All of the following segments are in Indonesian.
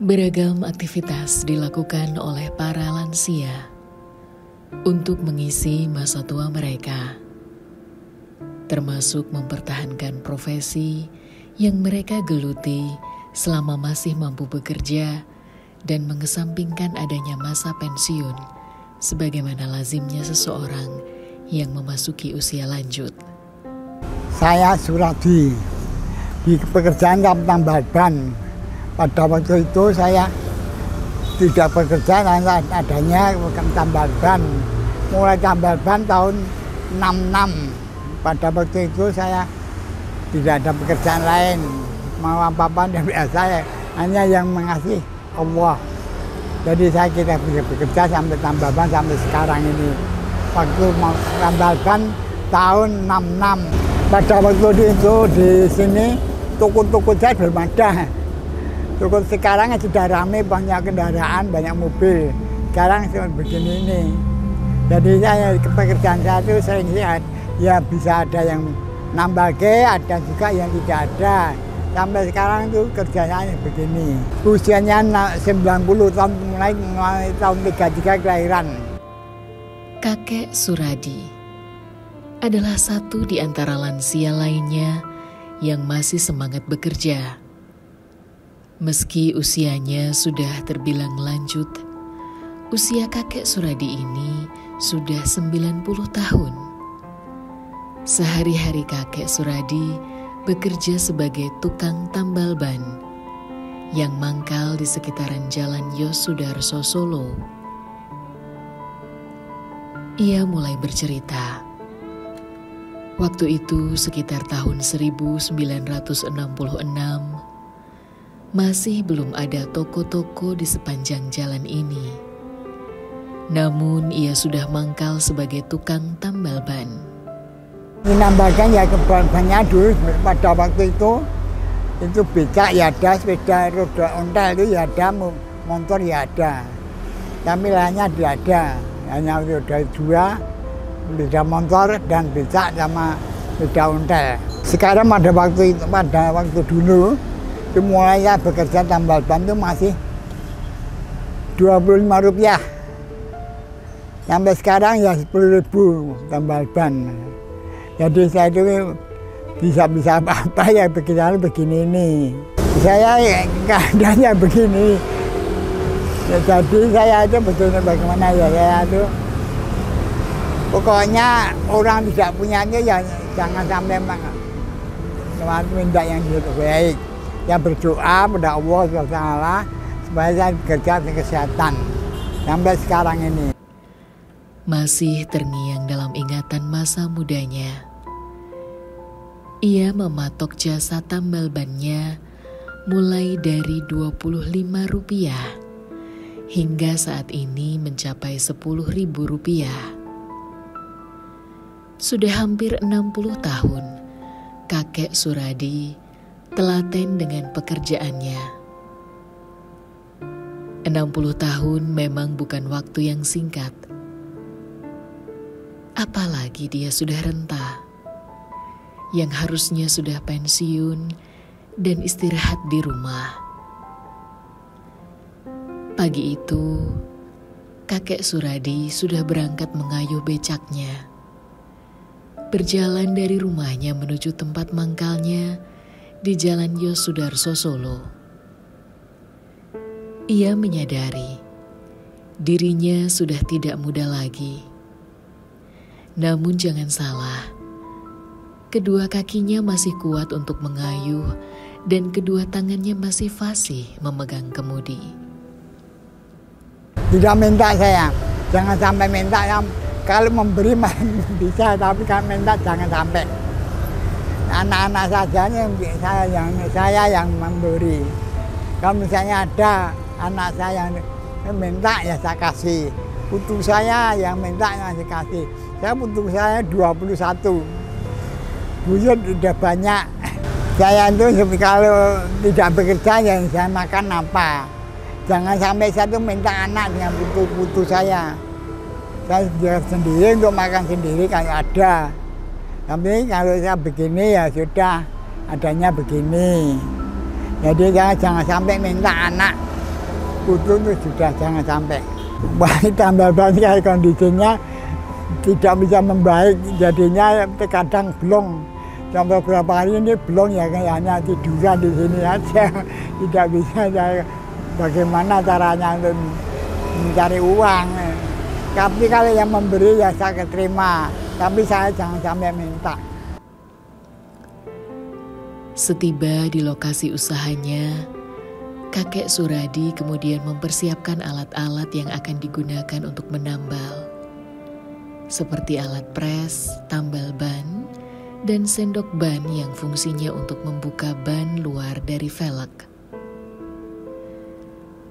Beragam aktivitas dilakukan oleh para lansia untuk mengisi masa tua mereka, termasuk mempertahankan profesi yang mereka geluti selama masih mampu bekerja dan mengesampingkan adanya masa pensiun sebagaimana lazimnya seseorang yang memasuki usia lanjut. Saya Suradi di pekerjaan tambal ban. Pada waktu itu saya tidak bekerja karena adanya tambal ban. Mulai tambal ban tahun 66. Pada waktu itu saya tidak ada pekerjaan lain. Mau apa-apa dari saya hanya yang mengasih Allah. Jadi saya tidak bisa bekerja sampai tambal ban sampai sekarang ini. Waktu mau tambal ban tahun 66. Pada waktu itu di sini toko-toko saya belum ada. Toko sekarang sudah ramai, banyak kendaraan, banyak mobil. Sekarang cuma begini ini. Jadi saya pekerjaan saya itu sering lihat, ya bisa ada yang nambah ke, ada juga yang tidak ada. Sampai sekarang itu kerjanya begini. Usianya 90 tahun, mulai tahun 33 kelahiran. Kakek Suradi adalah satu di antara lansia lainnya yang masih semangat bekerja. Meski usianya sudah terbilang lanjut, usia kakek Suradi ini sudah 90 tahun. Sehari-hari kakek Suradi bekerja sebagai tukang tambal ban yang mangkal di sekitaran Jalan Yosudarso Solo. Ia mulai bercerita. Waktu itu sekitar tahun 1966, masih belum ada toko-toko di sepanjang jalan ini. Namun ia sudah mangkal sebagai tukang tambal ban. Menambahkan ya kebanyakannya dulu pada waktu itu becak ya ada, sepeda roda ontel itu ya ada, motor ya ada. Tapi lainnya tidak ada, hanya roda dua, sepeda motor dan becak sama sepeda ontel. Sekarang pada waktu dulu itu mulai ya bekerja tambal ban itu masih Rp25. Sampai sekarang ya 10.000 tambal ban. Jadi saya itu bisa apa-apa ya begini ini. Saya keadaannya begini. Ya, jadi saya itu betulnya bagaimana ya saya itu. Pokoknya orang tidak punyanya ya jangan sampai minta yang baik. Ya berdoa pada Allah SWT supaya saya bekerja di kesehatan sampai sekarang ini. Masih terngiang dalam ingatan masa mudanya, ia mematok jasa tambal bannya mulai dari Rp25 hingga saat ini mencapai Rp10.000. Sudah hampir 60 tahun kakek Suradi telaten dengan pekerjaannya. 60 tahun memang bukan waktu yang singkat. Apalagi dia sudah renta, yang harusnya sudah pensiun dan istirahat di rumah. Pagi itu, kakek Suradi sudah berangkat mengayuh becaknya. Berjalan dari rumahnya menuju tempat mangkalnya di Jalan Yosudarso Solo. Ia menyadari dirinya sudah tidak muda lagi. Namun jangan salah, kedua kakinya masih kuat untuk mengayuh dan kedua tangannya masih fasih memegang kemudi. Tidak minta saya, jangan sampai minta ya. Kalau memberi bisa, tapi kalau minta jangan sampai. Anak-anak saja saya yang memberi. Kalau misalnya ada anak saya yang minta ya saya kasih. Putu saya yang minta yang saya kasih. Putu saya 21. Buyut udah banyak. Saya itu kalau tidak bekerja yang saya makan apa. Jangan sampai saya itu minta anak dengan putu saya. Saya sendiri untuk makan sendiri kalau ada. Tapi kalau saya begini ya sudah adanya begini. Jadi jangan sampai minta anak. putus itu sudah jangan sampai. Wah, tambal ban kayak kondisinya tidak bisa membaik, jadinya terkadang belum. Sampai beberapa hari ini belum ya, hanya tiduran di sini aja. Tidak bisa saya bagaimana caranya untuk mencari uang. Tapi kalau yang memberi ya saya terima, tapi saya jangan sampai minta. Setiba di lokasi usahanya, kakek Suradi kemudian mempersiapkan alat-alat yang akan digunakan untuk menambal. Seperti alat pres, tambal ban, dan sendok ban yang fungsinya untuk membuka ban luar dari velg.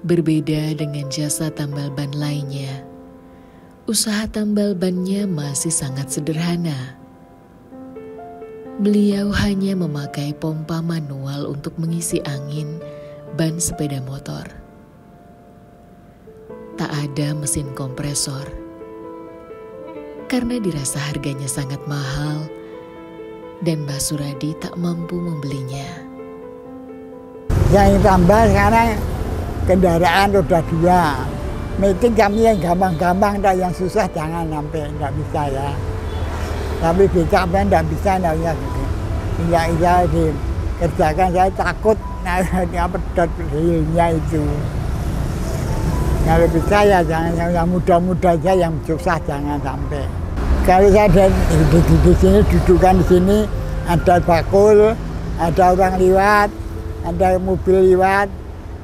Berbeda dengan jasa tambal ban lainnya, usaha tambal bannya masih sangat sederhana. Beliau hanya memakai pompa manual untuk mengisi angin ban sepeda motor. Tak ada mesin kompresor. Karena dirasa harganya sangat mahal, dan Mbah Suradi tak mampu membelinya. Yang tambah sekarang kendaraan roda 2. Meeting kami yang gampang-gampang, yang susah jangan sampai, nggak bisa ya. Tapi becak kan nggak bisa dikerjakan, saya takut pedot hilnya itu. Kalau bisa ya jangan yang muda-muda aja, yang susah jangan sampai. Kalau saya di sini, dudukan di sini, ada bakul, ada orang liwat, ada mobil liwat,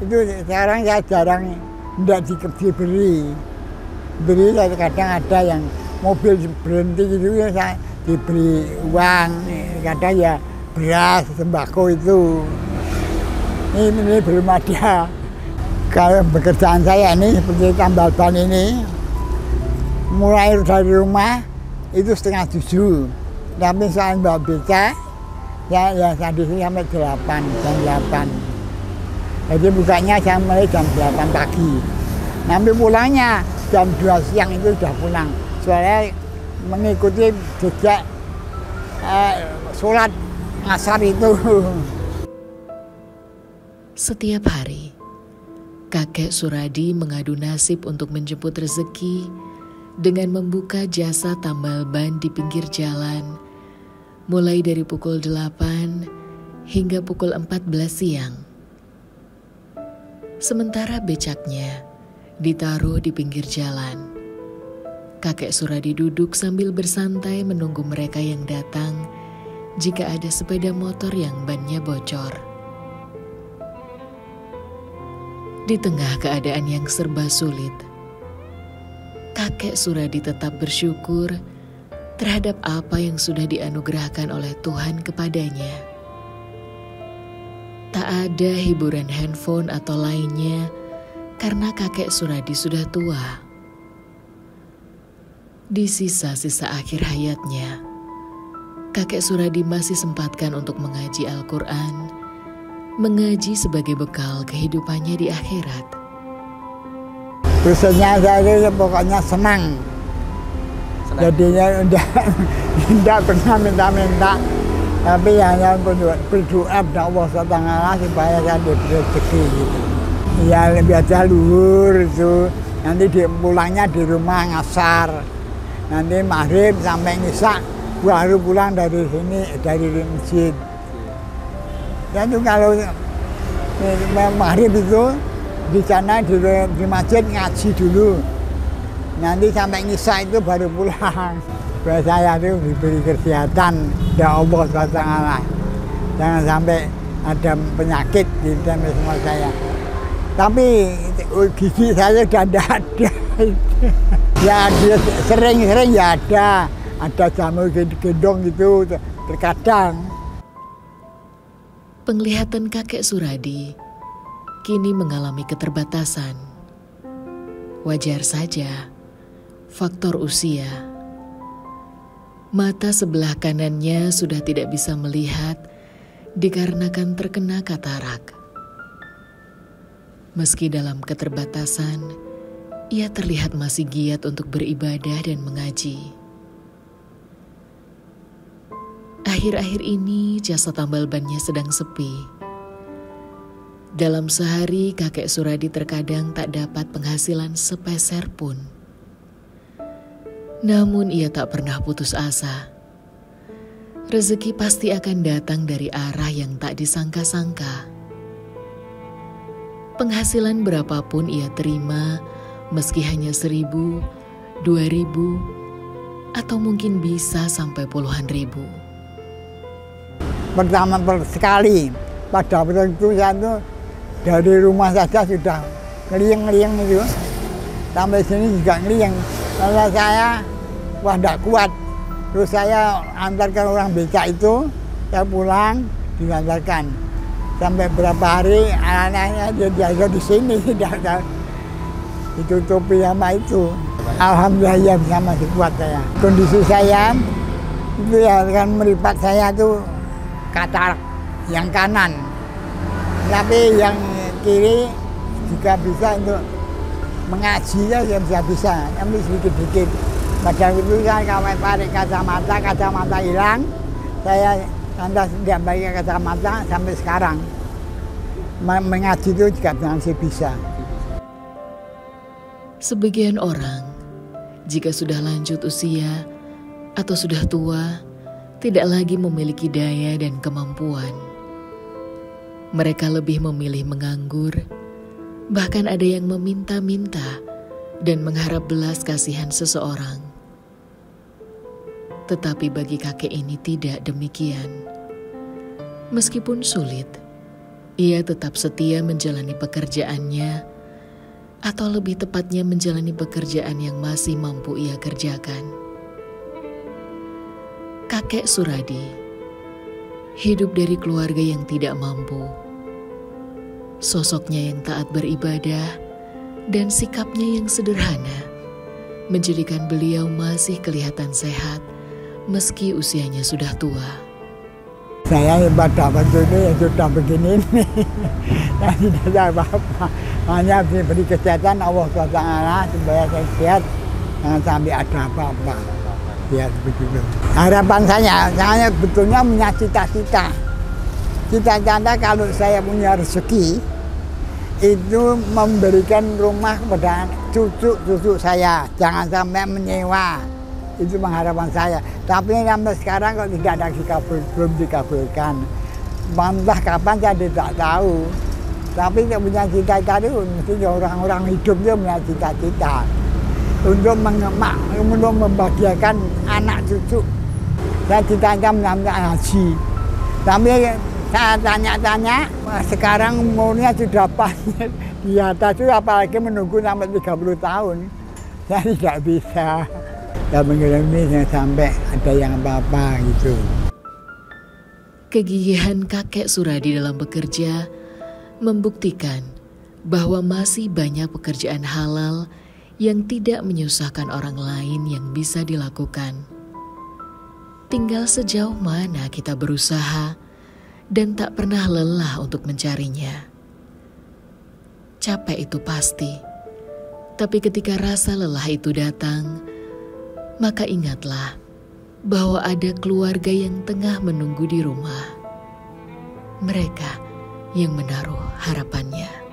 itu sekarang saya jarang tidak diberi. Beri kadang ada yang mobil berhenti gitu ya, saya diberi uang, kadang ya beras, sembako itu. Ini belum ada. Kalau pekerjaan saya ini seperti tambal ban ini, mulai dari rumah itu 6:30, tapi soal bawa beca, ya saya di sini sampai jam 8. Jadi bukanya saya mulai jam 8 pagi. Nanti pulangnya jam 2 siang itu sudah pulang. Soalnya mengikuti jejak sholat asar itu. Setiap hari, kakek Suradi mengadu nasib untuk menjemput rezeki dengan membuka jasa tambal ban di pinggir jalan, mulai dari pukul 8 hingga pukul 14 siang. Sementara becaknya ditaruh di pinggir jalan. Kakek Suradi duduk sambil bersantai menunggu mereka yang datang jika ada sepeda motor yang bannya bocor. Di tengah keadaan yang serba sulit, kakek Suradi tetap bersyukur terhadap apa yang sudah dianugerahkan oleh Tuhan kepadanya. Tak ada hiburan handphone atau lainnya karena kakek Suradi sudah tua. Di sisa-sisa akhir hayatnya, kakek Suradi masih sempatkan untuk mengaji Al-Quran, mengaji sebagai bekal kehidupannya di akhirat. Khususnya saya pokoknya senang. Jadinya tidak pernah minta-minta, tapi hanya berdoa kepada Allah SWT supaya saya diberi rezeki gitu. Ya biasa luhur itu, nanti pulangnya di rumah ngasar, nanti maghrib sampai ngisak baru pulang dari sini, dari masjid. Dan itu kalau maghrib itu di sana di masjid ngaji dulu, nanti sampai ngisak itu baru pulang. Supaya saya itu diberi kesehatan dari Allah SWT. Jangan sampai ada penyakit di dalam semua saya. Tapi gigi saya sudah tidak ada. Ya sering-sering ya ada jamur gendong gitu terkadang. Penglihatan kakek Suradi kini mengalami keterbatasan. Wajar saja, faktor usia. Mata sebelah kanannya sudah tidak bisa melihat dikarenakan terkena katarak. Meski dalam keterbatasan, ia terlihat masih giat untuk beribadah dan mengaji. Akhir-akhir ini jasa tambal bannya sedang sepi. Dalam sehari, kakek Suradi terkadang tak dapat penghasilan sepeser pun. Namun ia tak pernah putus asa. Rezeki pasti akan datang dari arah yang tak disangka-sangka. Penghasilan berapapun ia terima, meski hanya 1.000, 2.000, atau mungkin bisa sampai puluhan ribu. Pertama sekali, pada waktu itu saya tuh dari rumah saja sudah ngeliang-ngeliang itu. Sampai sini juga ngeliang. Lalu saya, wah tidak kuat. Terus saya antarkan orang becak itu, saya pulang, diantarkan. Sampai berapa hari anak-anaknya dia jaga di sini, tidak ditutupi sama itu. Alhamdulillah ya bisa masih kuat saya. Kondisi saya itu ya kan meripat saya tuh katarak yang kanan, tapi yang kiri juga bisa untuk mengaji ya bisa, tapi sedikit-sedikit. Pada itu saya kawai pakai kacamata hilang, saya lantas tidak pakai kacamata sampai sekarang. Mengaji itu juga masih bisa. Sebagian orang, jika sudah lanjut usia atau sudah tua, tidak lagi memiliki daya dan kemampuan. Mereka lebih memilih menganggur, bahkan ada yang meminta-minta dan mengharap belas kasihan seseorang. Tetapi bagi kakek ini tidak demikian. Meskipun sulit, ia tetap setia menjalani pekerjaannya, atau lebih tepatnya menjalani pekerjaan yang masih mampu ia kerjakan. Kakek Suradi hidup dari keluarga yang tidak mampu. Sosoknya yang taat beribadah dan sikapnya yang sederhana menjadikan beliau masih kelihatan sehat meski usianya sudah tua. Saya pada waktu itu ya sudah begini ini, saya tidak ada apa-apa. Hanya diberi kesehatan Allah SWT supaya saya sehat, jangan sampai ada apa-apa. Ya begitu. Harapan saya betulnya punya cita-cita. Cita-cita kalau saya punya rezeki, itu memberikan rumah kepada cucu-cucu saya. Jangan sampai menyewa. Itu pengharapan saya. Tapi sampai sekarang kok tidak ada belum dikabulkan. Entah kapan saya tidak tahu. Tapi saya punya cita-cita itu, mesti orang-orang hidup itu punya cita-cita. Untuk membahagiakan anak cucu. Saya cita-cita mengambil haji. Tapi saya tanya-tanya, sekarang umurnya sudah pas di atas itu, apalagi menunggu sampai 30 tahun. Saya tidak bisa. Dan mengalami sampai ada yang apa-apa gitu. Kegigihan kakek Suradi dalam bekerja membuktikan bahwa masih banyak pekerjaan halal yang tidak menyusahkan orang lain yang bisa dilakukan. Tinggal sejauh mana kita berusaha dan tak pernah lelah untuk mencarinya. Capek itu pasti, tapi ketika rasa lelah itu datang, maka ingatlah bahwa ada keluarga yang tengah menunggu di rumah. Mereka yang menaruh harapannya.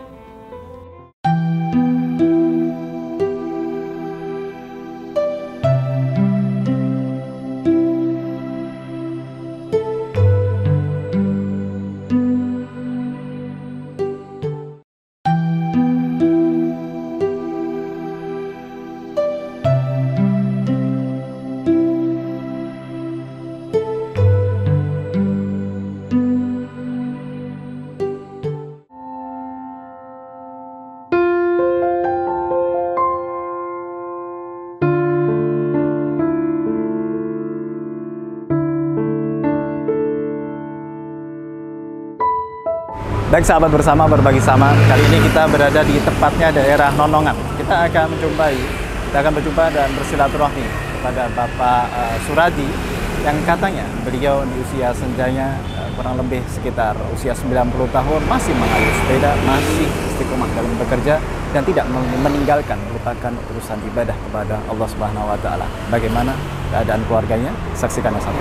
Baik sahabat bersama berbagi sama, kali ini kita berada di tepatnya daerah Nonongan. Kita akan berjumpa dan bersilaturahmi kepada Bapak Suradi yang katanya beliau di usia senjanya kurang lebih sekitar usia 90 tahun masih mengayuh sepeda, masih istiqomah dalam bekerja dan tidak meninggalkan melupakan urusan ibadah kepada Allah Subhanahu wa taala. Bagaimana keadaan keluarganya? Saksikan bersama.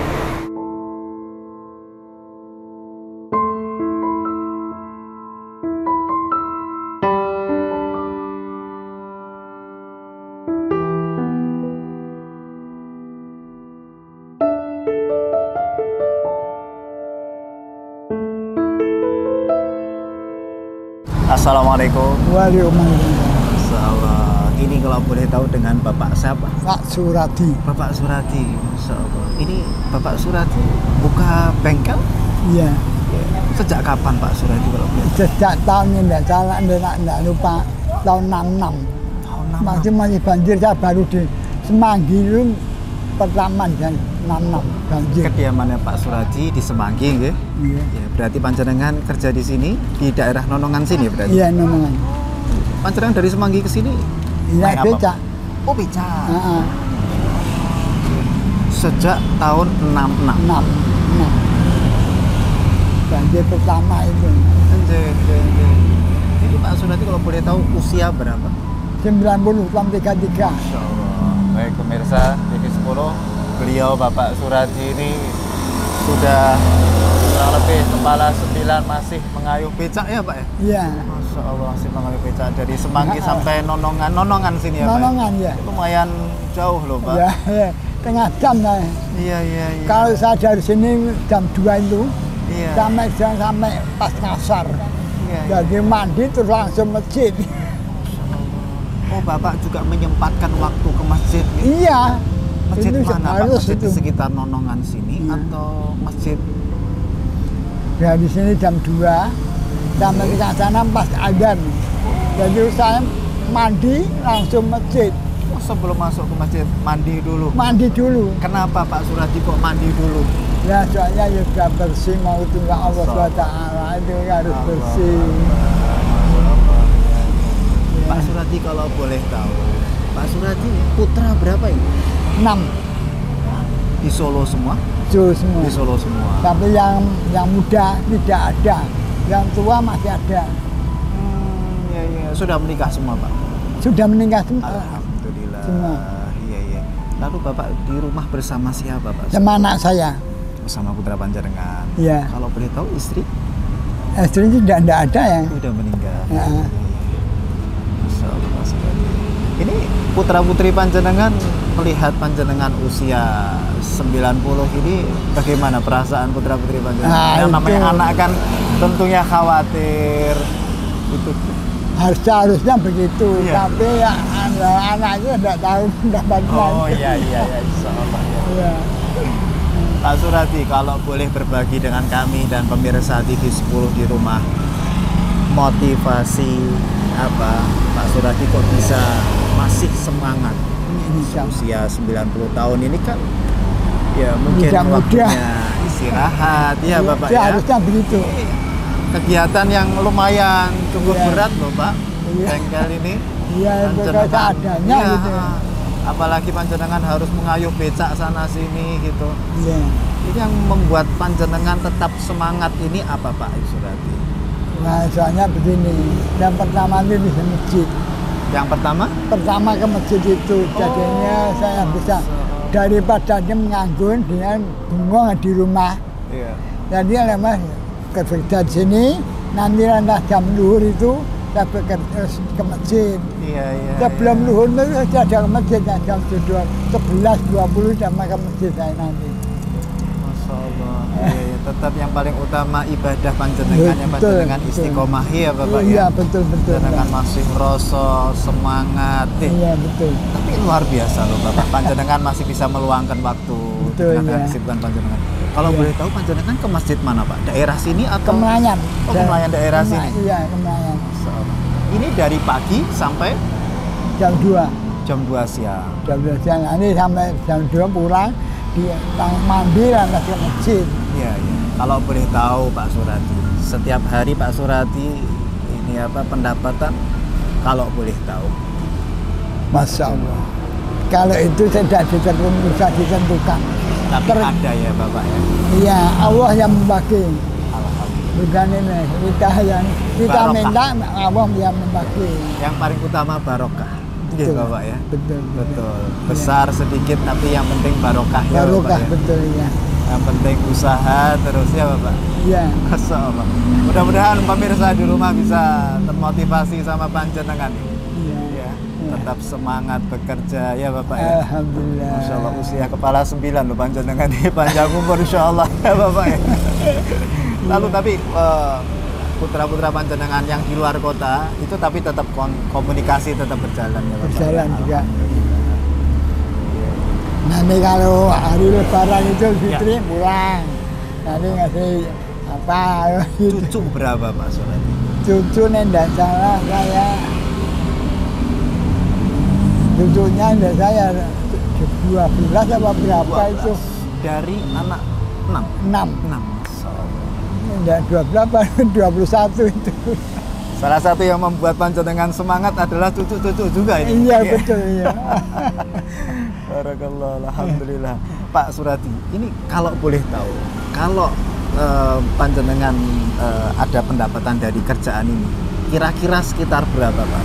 Assalamualaikum. Waalaikumsalam. Masyaallah. Ini kalau boleh tahu dengan Bapak siapa? Pak Suradi. Bapak Suradi. Masyaallah. Ini Bapak Suradi buka bengkel? Iya. Sejak kapan Pak Suradi kalau boleh tahu? Sejak tahun ini enggak salah, enggak lupa tahun 66. Tahun 66. Masih banjir, saya baru di Semanggi itu pertama dan 66 banjir. Kediamannya Pak Suradi di Semanggi, nggih? Iya. Ya, berarti panjenengan kerja di sini di daerah Nonongan sini berarti. Iya, nomor. Panjenengan dari Semanggi ke sini Iya, naik apa, becak. Pak? Oh, becak. Heeh. Sejak tahun 66. 6. Banjir pertama itu. Ini Pak Suradi kalau boleh tahu usia berapa? 90 tahun 33. Masya Allah. Baik pemirsa TV 10, beliau Bapak Suradi ini sudah kurang lebih kepala 9 masih mengayuh becak ya Pak ya? Iya. Masya Allah masih mengayuh becak dari Semanggi Nah, sampai Nonongan sini ya Pak? Nonongan ya. Lumayan jauh loh Pak. Ya, ya. Tengah jam lah. Iya. Kalau saya dari sini jam 2 itu Iya. sampai pas ngasar. Iya. Jadi mandi terus langsung masjid. Oh Bapak juga menyempatkan waktu ke masjid nih? Iya. Masjid Itu mana Pak? harus Masjid itu. di sekitar Nonongan sini Iya. atau masjid? Dari sini jam 2 sampai ke sana pas adzan. Jadi saya mandi langsung masjid. Oh, sebelum masuk ke masjid mandi dulu. Mandi dulu. Kenapa Pak Suradi kok mandi dulu? Ya soalnya ya sudah bersih mau tinggal Allah SWT itu harus bersih. Pak Suradi kalau boleh tahu, Pak Suradi putra berapa ini? 6 Di Solo semua? itu semua. Di Solo semua. Tapi yang muda tidak ada, yang tua masih ada. Iya. Sudah menikah semua Pak? Sudah meninggal semua. Alhamdulillah. Semua. Iya. Lalu Bapak di rumah bersama siapa Pak? Sama anak saya. Bersama putra panjenengan. Iya. Kalau boleh tahu istri Istri tidak ada yang. sudah meninggal. Ya. Masya Allah, Pak Suradi. Ini putra putri panjenengan melihat panjenengan usia 90 ini bagaimana perasaan putra putri panjenengan? Nah, Yang namanya itu. anak kan tentunya khawatir. Itu. Harusnya begitu, Iya. tapi ya anaknya tidak tahu pendapatnya. Oh iya, insya Allah ya. Iya. Pak Suradi, kalau boleh berbagi dengan kami dan pemirsa TV 10 di rumah, motivasi apa Pak Suradi kok bisa masih semangat? Bisa. Usia 90 tahun ini kan ya mungkin Tidak mudah. waktunya istirahat ya Bapak ya. Harusnya begitu. Kegiatan yang lumayan cukup Iya. berat loh Pak. Iya. Bengkel ini. Iya, pokoknya seadanya Iya, gitu. apalagi panjenengan harus mengayuh becak sana sini gitu. Iya. Ini yang membuat panjenengan tetap semangat ini apa Pak Suradi? Nah, soalnya begini, yang pertama itu di masjid. Yang pertama? Pertama ke masjid itu, jadinya saya bisa daripada dia menganggur dengan bengong di rumah. Iya. Jadi lama kerja di sini, nanti lantas jam luhur itu saya bekerja ke masjid. Iya. Sebelum luhur itu saya ada ke masjid, jam 11.20 sama ke masjid saya nanti. Masya Allah. Iya. Tetap yang paling utama ibadah panjenengan yang Betul, panjenengan betul. istiqomah ya Bapak Iya, ya. betul. Panjenengan masih rasa semangat. Iya, betul. Tapi luar biasa loh Bapak, panjenengan masih bisa meluangkan waktu Betul, dengan iya. kesibukan panjenengan. Kalau Iya. boleh tahu panjenengan ke masjid mana Pak? Daerah sini atau? Kemelayan. Oh, Kemelayan daerah sini. Iya, Kemelayan. Masya Allah. Ini dari pagi sampai Jam 2. jam 2 siang. Jam 2 siang. Nanti sampai jam 2 pulang, mandi lantas ke masjid. Iya. Kalau boleh tahu Pak Suradi, setiap hari Pak Suradi ini apa pendapatan? Kalau boleh tahu. Masya Allah. Kalau itu tidak bisa ditentukan. Tapi ada ya Bapak ya. Iya, Allah yang membagi. Alhamdulillah. Bukan ini, kita Barokah. minta, Allah yang membagi. Yang paling utama barokah. Iya Betul. Bapak ya. Betul. Besar sedikit tapi yang penting barokah ya Barokah, Bapak ya. betul ya. Yang penting usaha terus ya Bapak. Iya. Masya Allah. Mudah-mudahan pemirsa di rumah bisa termotivasi sama panjenengan. Iya. Ya, tetap semangat bekerja ya Bapak ya. Alhamdulillah. Masya Allah usia kepala 9 loh panjenengan ini panjang umur insya Allah ya Bapak ya. Lalu tapi putra-putra panjenengan yang di luar kota itu tapi tetap komunikasi tetap berjalan ya Bapak? Berjalan juga. Nanti kalau hari lebaran itu Fitri pulang, nanti ngasih apa gitu. Cucu berapa Pak Suradi? Cucu ndak salah saya, cucunya ndak saya 12 apa berapa 12. itu? Dari anak 6? 6. 6. Ndak 12 apa 21 itu. Salah satu yang membuat panjenengan semangat adalah cucu-cucu juga ini. Iya betul iya. Barakallah, alhamdulillah. Pak Suradi, ini kalau boleh tahu, kalau panjenengan ada pendapatan dari kerjaan ini, kira-kira sekitar berapa Pak?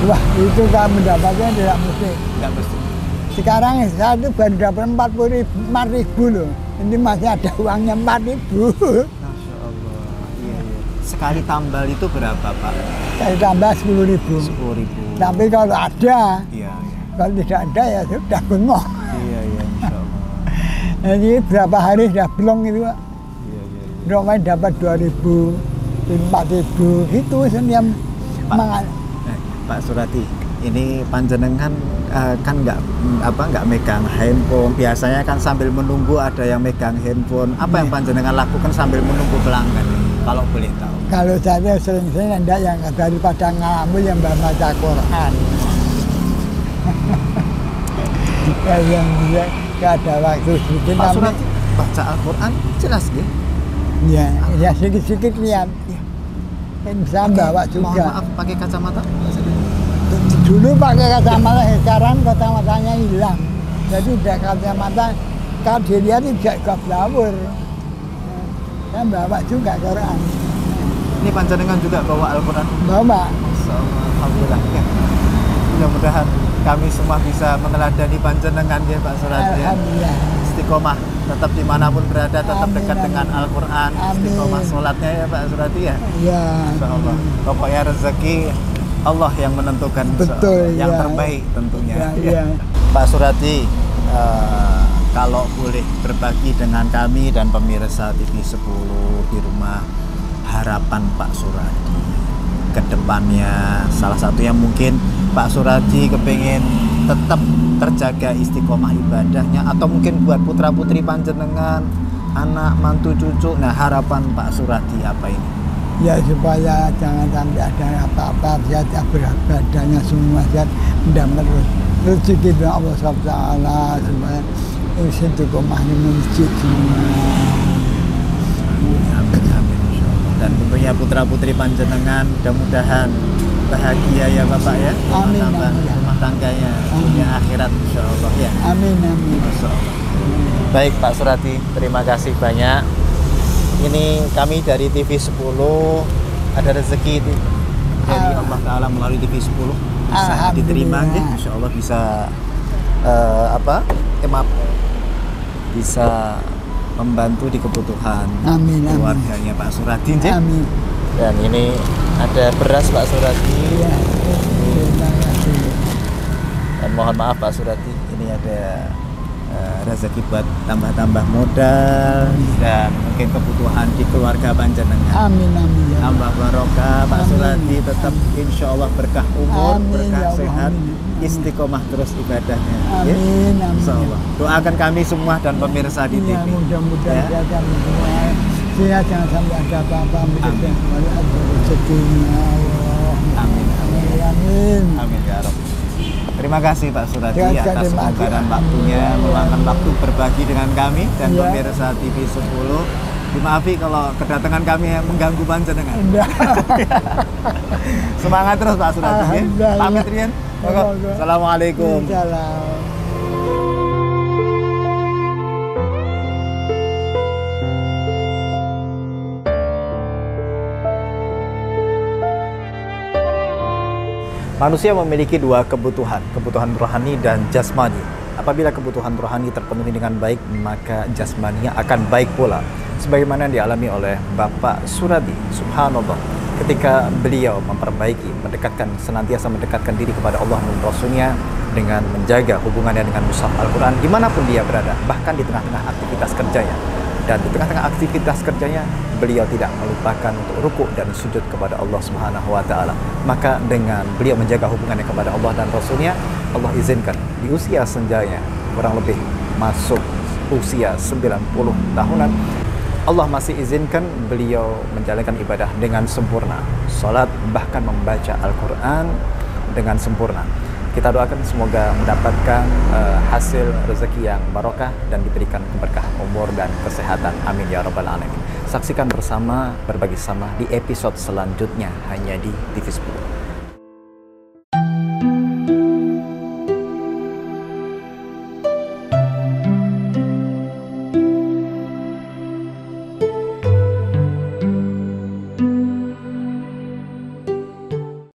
Wah itu kan mendapatnya tidak mesti. Enggak mesti. Sekarang saya itu baru dapat 4.000 loh. Ini masih ada uangnya 4.000. Masya Allah. Iya, iya. Sekali tambal itu berapa Pak? Saya tambah 10.000. 10.000. Tapi kalau ada, Iya, iya. kalau tidak ada ya sudah bengong. Iya, iya, Insya Allah. Jadi berapa hari sudah belum itu Pak. Iya, iya, iya. Rumah dapat 2.000, 4.000 gitu setiap semangat. Pak Suradi, ini panjenengan kan nggak megang handphone. Biasanya kan sambil menunggu ada yang megang handphone. Apa yang panjenengan lakukan sambil menunggu pelanggan? Kalau boleh tahu. Kalau saya sering-sering ada yang daripada ngalamun yang baca Quran. Yang dia nggak ada waktu sedikit. Pak Suradi baca Al-Quran jelas gitu? Ya, ya sedikit-sedikit lihat. Kan bisa bawa Mohon juga. maaf, pakai kacamata? Dulu pakai kacamata, sekarang kacamatanya hilang. Jadi tidak kacamata, kalau dilihat tidak gablawur. Saya bawa juga Quran. Ini panjenengan juga bawa Al-Quran? Bawa. Alhamdulillah. Ya. Mudah-mudahan kami semua bisa meneladani panjenengan ya Pak Suradi. Ya. Alhamdulillah. Istiqomah tetap dimanapun berada, tetap Amin, dekat amin. dengan Al-Quran. Amin. Istiqomah sholatnya ya Pak Suradi ya. Ya. Insya Allah. Pokoknya rezeki Allah yang menentukan. Insya Betul, Allah. Yang ya. terbaik tentunya. Ya, Ya. ya. Pak Suradi, kalau boleh berbagi dengan kami dan pemirsa TV 10 di rumah, harapan Pak Suradi ke depannya, salah satunya mungkin Pak Suradi kepengen tetap terjaga istiqomah ibadahnya, atau mungkin buat putra-putri panjenengan, anak, mantu, cucu. Nah, harapan Pak Suradi apa ini? Ya supaya jangan sampai ada apa-apa, sehat berat badannya semua sehat, mendapat rezeki dari Allah SWT supaya istiqomah di masjid semua. Amin, amin, insya Allah. Dan tentunya putra-putri panjenengan mudah-mudahan bahagia ya Bapak ya, Amin, tambah amin. rumah tangganya, Amin. dunia akhirat insya Allah ya. Amin amin. Masya Allah. Baik Pak Suradi, terima kasih banyak. Ini kami dari TV 10 ada rezeki dari Allah Ta'ala melalui TV 10 bisa diterima ya. Insya Allah bisa maaf, bisa membantu di kebutuhan Amin, amin. keluarganya Pak Suradi ya. Amin. Dan ini ada beras Pak Suradi. Ya, terima kasih. Dan mohon maaf Pak Suradi, ini ada rezeki buat tambah-tambah modal dan mungkin kebutuhan di keluarga panjenengan. Amin amin ya. Tambah barokah Pak Amin. Suradi, tetap insya Allah berkah umur, Amin, berkah ya Allah, sehat, amin. istiqomah terus ibadahnya. Ya. Amin amin. Insya Allah. Doakan kami semua dan pemirsa di TV. Ya, mudah-mudahan Ya. ya. Semua sehat, jangan sampai ada apa-apa, mudah-mudahan ada rezekinya Allah. Amin. Amin amin. Amin ya Rabb. Terima kasih Pak Suradi Ya, atas terima kasih. keunggaran waktunya, meluangkan waktu berbagi dengan kami dan Ya. pemirsa TV 10. Dimaafi kalau kedatangan kami yang mengganggu panjenengan. Enggak. Semangat terus Pak Suradi. Ya. Alhamdulillah. Pamit Rian. Monggo. Monggo. Assalamualaikum. Salam. Manusia memiliki dua kebutuhan rohani dan jasmani. Apabila kebutuhan rohani terpenuhi dengan baik, maka jasmaninya akan baik pula. Sebagaimana yang dialami oleh Bapak Suradi, subhanallah, ketika beliau senantiasa mendekatkan diri kepada Allah dan Rasulnya dengan menjaga hubungannya dengan mushaf Al-Quran dimanapun dia berada, bahkan di tengah-tengah aktivitas kerjanya. Dan di tengah-tengah aktivitas kerjanya, beliau tidak melupakan untuk rukuk dan sujud kepada Allah Subhanahu wa taala. Maka dengan beliau menjaga hubungannya kepada Allah dan Rasulnya, Allah izinkan di usia senjanya, kurang lebih masuk usia 90 tahunan, Allah masih izinkan beliau menjalankan ibadah dengan sempurna. Salat, bahkan membaca Al-Quran dengan sempurna. Kita doakan semoga mendapatkan hasil rezeki yang barokah dan diberikan keberkahan umur dan kesehatan. Amin ya rabbal alamin. Saksikan bersama, berbagi sama di episode selanjutnya hanya di TV10.